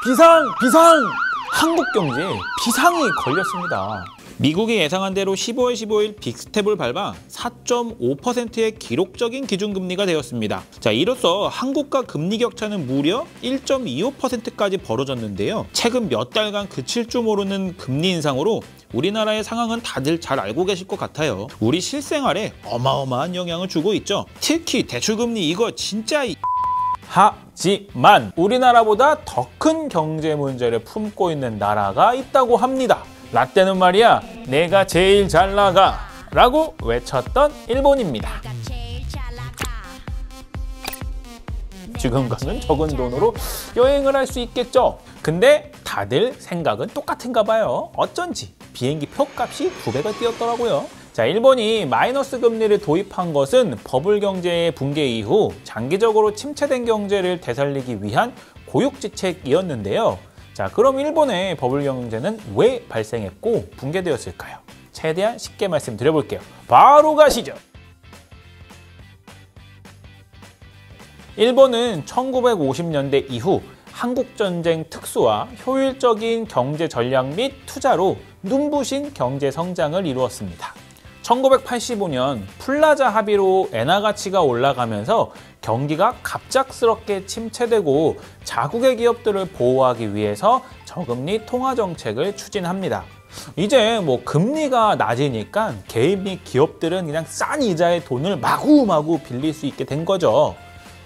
비상! 한국 경제에 비상이 걸렸습니다. 미국이 예상한 대로 15월 15일 빅스텝을 밟아 4.5%의 기록적인 기준금리가 되었습니다. 자, 이로써 한국과 금리 격차는 무려 1.25%까지 벌어졌는데요. 최근 몇 달간 그칠 줄 모르는 금리 인상으로 우리나라의 상황은 다들 잘 알고 계실 것 같아요. 우리 실생활에 어마어마한 영향을 주고 있죠. 특히 대출금리 이거 진짜 하지만 우리나라보다 더 큰 경제 문제를 품고 있는 나라가 있다고 합니다. 라떼는 말이야, 내가 제일 잘 나가 라고 외쳤던 일본입니다. 지금과는 적은 돈으로 여행을 할 수 있겠죠. 근데 다들 생각은 똑같은가 봐요. 어쩐지 비행기 표값이 2배가 뛰었더라고요. 자, 일본이 마이너스 금리를 도입한 것은 버블 경제의 붕괴 이후 장기적으로 침체된 경제를 되살리기 위한 고육지책이었는데요. 자, 그럼 일본의 버블 경제는 왜 발생했고 붕괴되었을까요? 최대한 쉽게 말씀드려볼게요. 바로 가시죠. 일본은 1950년대 이후 한국전쟁 특수와 효율적인 경제 전략 및 투자로 눈부신 경제 성장을 이루었습니다. 1985년 플라자 합의로 엔화 가치가 올라가면서 경기가 갑작스럽게 침체되고 자국의 기업들을 보호하기 위해서 저금리 통화 정책을 추진합니다. 이제 금리가 낮으니까 개인 및 기업들은 그냥 싼 이자의 돈을 마구마구 빌릴 수 있게 된 거죠.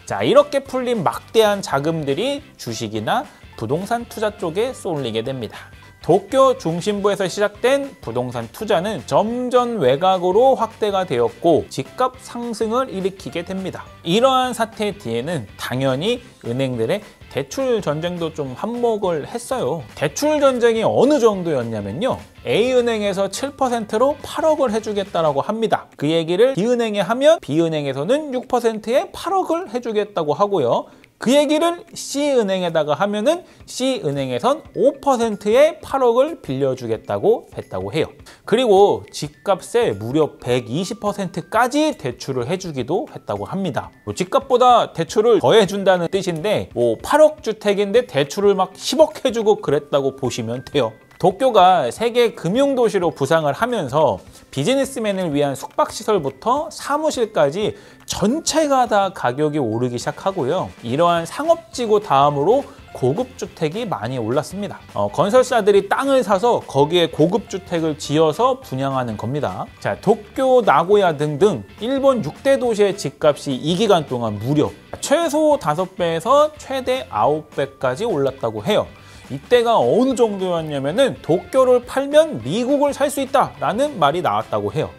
자, 이렇게 풀린 막대한 자금들이 주식이나 부동산 투자 쪽에 쏠리게 됩니다. 도쿄 중심부에서 시작된 부동산 투자는 점점 외곽으로 확대가 되었고 집값 상승을 일으키게 됩니다. 이러한 사태 뒤에는 당연히 은행들의 대출 전쟁도 좀 한몫을 했어요. 대출 전쟁이 어느 정도였냐면요. A은행에서 7%로 8억을 해주겠다라고 합니다. 그 얘기를 B은행에 하면 B은행에서는 6%에 8억을 해주겠다고 하고요. 그 얘기를 C은행에다가 하면은 C은행에선 5%의 8억을 빌려주겠다고 했다고 해요. 그리고 집값의 무려 120%까지 대출을 해주기도 했다고 합니다. 집값보다 대출을 더 해준다는 뜻인데 8억 주택인데 대출을 막 10억 해주고 그랬다고 보시면 돼요. 도쿄가 세계 금융도시로 부상을 하면서 비즈니스맨을 위한 숙박시설부터 사무실까지 전체가 다 가격이 오르기 시작하고요. 이러한 상업지구 다음으로 고급주택이 많이 올랐습니다. 건설사들이 땅을 사서 거기에 고급주택을 지어서 분양하는 겁니다. 자, 도쿄, 나고야 등등 일본 6대 도시의 집값이 이 기간 동안 무려 최소 5배에서 최대 9배까지 올랐다고 해요. 이때가 어느 정도였냐면은 도쿄를 팔면 미국을 살 수 있다라는 말이 나왔다고 해요.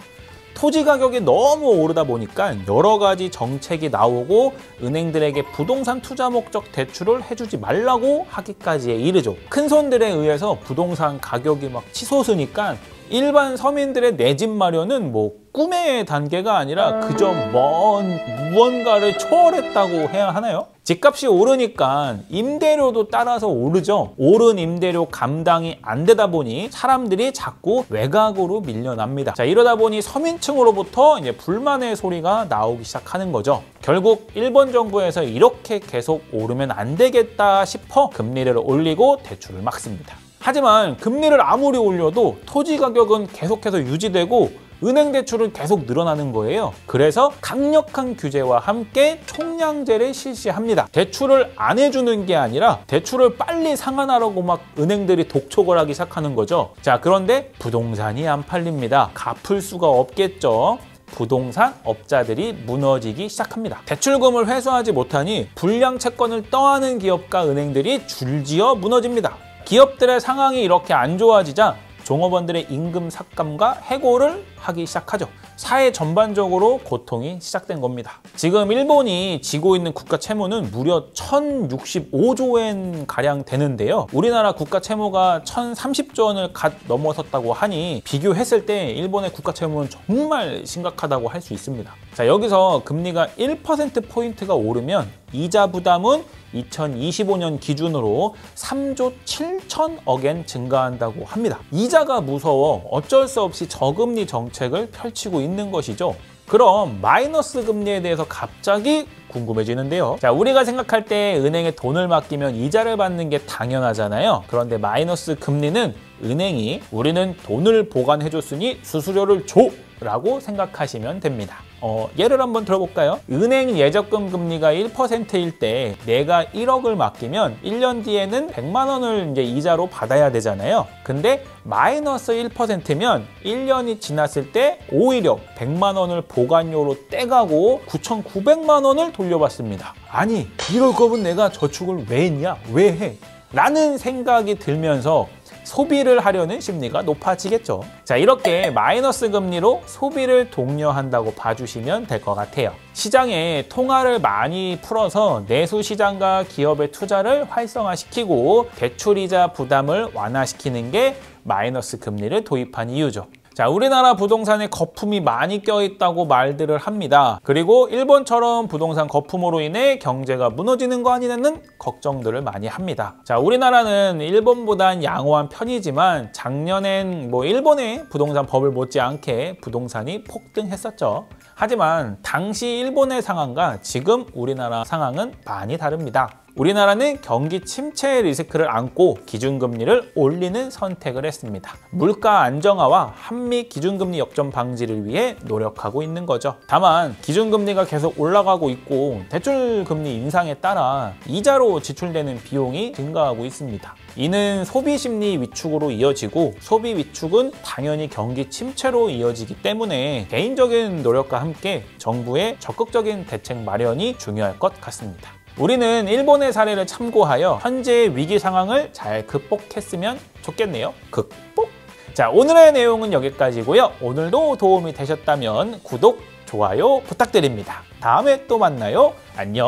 토지 가격이 너무 오르다 보니까 여러 가지 정책이 나오고 은행들에게 부동산 투자 목적 대출을 해주지 말라고 하기까지에 이르죠. 큰손들에 의해서 부동산 가격이 막 치솟으니까 일반 서민들의 내 집 마련은 꿈의 단계가 아니라 그저 먼 무언가를 초월했다고 해야 하나요? 집값이 오르니까 임대료도 따라서 오르죠. 오른 임대료 감당이 안 되다 보니 사람들이 자꾸 외곽으로 밀려납니다. 자, 이러다 보니 서민층으로부터 이제 불만의 소리가 나오기 시작하는 거죠. 결국 일본 정부에서 이렇게 계속 오르면 안 되겠다 싶어 금리를 올리고 대출을 막습니다. 하지만 금리를 아무리 올려도 토지 가격은 계속해서 유지되고 은행 대출은 계속 늘어나는 거예요. 그래서 강력한 규제와 함께 총량제를 실시합니다. 대출을 안 해주는 게 아니라 대출을 빨리 상환하라고 막 은행들이 독촉을 하기 시작하는 거죠. 자, 그런데 부동산이 안 팔립니다. 갚을 수가 없겠죠. 부동산 업자들이 무너지기 시작합니다. 대출금을 회수하지 못하니 불량 채권을 떠안은 기업과 은행들이 줄지어 무너집니다. 기업들의 상황이 이렇게 안 좋아지자 종업원들의 임금 삭감과 해고를 하기 시작하죠. 사회 전반적으로 고통이 시작된 겁니다. 지금 일본이 지고 있는 국가 채무는 무려 1065조 엔 가량 되는데요. 우리나라 국가 채무가 1030조 원을 갓 넘어섰다고 하니 비교했을 때 일본의 국가 채무는 정말 심각하다고 할 수 있습니다. 자, 여기서 금리가 1%포인트가 오르면 이자 부담은 2025년 기준으로 3조 7천억엔 증가한다고 합니다. 이자가 무서워 어쩔 수 없이 저금리 정책을 펼치고 있는 것이죠. 그럼 마이너스 금리에 대해서 갑자기 궁금해지는데요. 자, 우리가 생각할 때 은행에 돈을 맡기면 이자를 받는 게 당연하잖아요. 그런데 마이너스 금리는 은행이 우리는 돈을 보관해줬으니 수수료를 줘! 라고 생각하시면 됩니다. 예를 한번 들어볼까요? 은행 예적금 금리가 1%일 때 내가 1억을 맡기면 1년 뒤에는 100만 원을 이제 이자로 받아야 되잖아요. 근데 마이너스 1%면 1년이 지났을 때 오히려 100만 원을 보관료로 떼가고 9,900만 원을 돌려받습니다. 아니, 이럴 거면 내가 저축을 왜 했냐? 왜 해? 라는 생각이 들면서 소비를 하려는 심리가 높아지겠죠. 자, 이렇게 마이너스 금리로 소비를 독려한다고 봐주시면 될 것 같아요. 시장에 통화를 많이 풀어서 내수 시장과 기업의 투자를 활성화시키고 대출이자 부담을 완화시키는 게 마이너스 금리를 도입한 이유죠. 자, 우리나라 부동산에 거품이 많이 껴있다고 말들을 합니다. 그리고 일본처럼 부동산 거품으로 인해 경제가 무너지는 거 아니냐는 걱정들을 많이 합니다. 자, 우리나라는 일본보단 양호한 편이지만 작년엔 일본의 부동산 버블 못지않게 부동산이 폭등했었죠. 하지만 당시 일본의 상황과 지금 우리나라 상황은 많이 다릅니다. 우리나라는 경기 침체 리스크를 안고 기준금리를 올리는 선택을 했습니다. 물가 안정화와 한미 기준금리 역전 방지를 위해 노력하고 있는 거죠. 다만 기준금리가 계속 올라가고 있고 대출금리 인상에 따라 이자로 지출되는 비용이 증가하고 있습니다. 이는 소비심리 위축으로 이어지고 소비 위축은 당연히 경기 침체로 이어지기 때문에 개인적인 노력과 함께 정부의 적극적인 대책 마련이 중요할 것 같습니다. 우리는 일본의 사례를 참고하여 현재의 위기 상황을 잘 극복했으면 좋겠네요. 극복? 자, 오늘의 내용은 여기까지고요. 오늘도 도움이 되셨다면 구독, 좋아요 부탁드립니다. 다음에 또 만나요. 안녕!